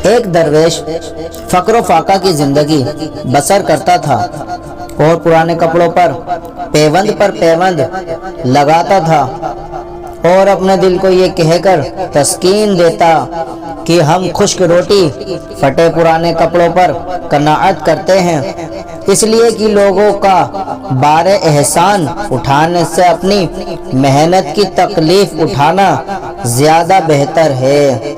ایک درویش فقر و فاقہ کی زندگی بسر کرتا تھا اور پرانے کپڑوں پر پیوند لگاتا تھا اور اپنے دل کو یہ کہہ کر تسکین دیتا کہ ہم خشک روٹی پھٹے پرانے کپڑوں پر قناعت کرتے ہیں، اس لیے کہ لوگوں کا بار احسان اٹھانے سے اپنی محنت کی تکلیف اٹھانا زیادہ بہتر ہے۔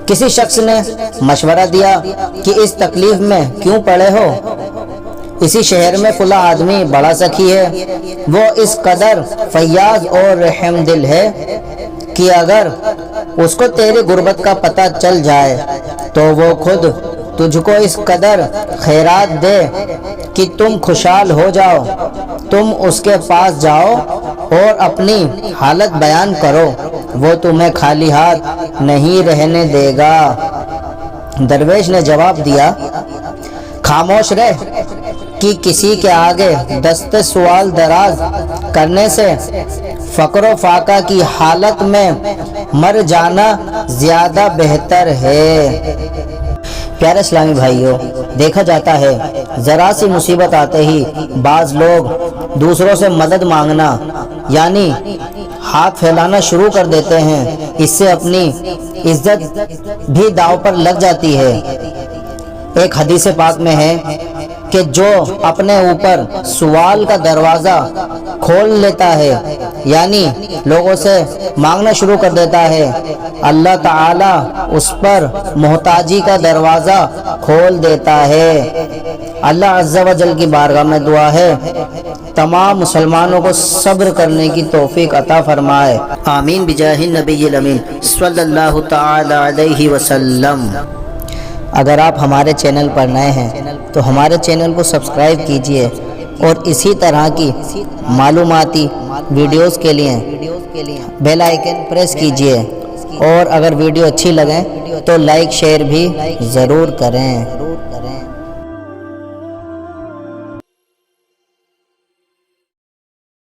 کسی شخص نے مشورہ دیا کہ اس تکلیف میں کیوں پڑے ہو؟ اسی شہر میں فلاں آدمی بڑا سخی ہے، وہ اس قدر فیاض اور رحم دل ہے کہ اگر اس کو تیری غربت کا پتہ چل جائے تو وہ خود تجھ کو اس قدر خیرات دے کہ تم خوشحال ہو جاؤ۔ تم اس کے پاس جاؤ اور اپنی حالت بیان کرو، وہ تمہیں خالی ہاتھ نہیں رہنے دے گا۔ درویش نے جواب دیا، خاموش رہ کہ کسی کے آگے دست سوال دراز کرنے سے فقر و فاقہ کی حالت میں مر جانا زیادہ بہتر ہے۔ پیارے اسلامی بھائیوں، دیکھا جاتا ہے ذرا سی مصیبت آتے ہی بعض لوگ دوسروں سے مدد مانگنا یعنی ہاتھ پھیلانا شروع کر دیتے ہیں، اس سے اپنی عزت بھی داؤ پر لگ جاتی ہے۔ ایک حدیث پاک میں ہے کہ جو اپنے اوپر سوال کا دروازہ کھول لیتا ہے یعنی لوگوں سے مانگنا شروع کر دیتا ہے، اللہ تعالی اس پر محتاجی کا دروازہ کھول دیتا ہے۔ اللہ عز و جل کی بارگاہ میں دعا ہے تمام مسلمانوں کو صبر کرنے کی توفیق عطا فرمائے، آمین بجاہ النبی الامین صلی اللہ تعالی علیہ وسلم۔ اگر آپ ہمارے چینل پر نئے ہیں تو ہمارے چینل کو سبسکرائب کیجئے اور اسی طرح کی معلوماتی ویڈیوز کے لیے بیل آئیکن پریس کیجئے، اور اگر ویڈیو اچھی لگیں تو لائک شیئر بھی ضرور کریں۔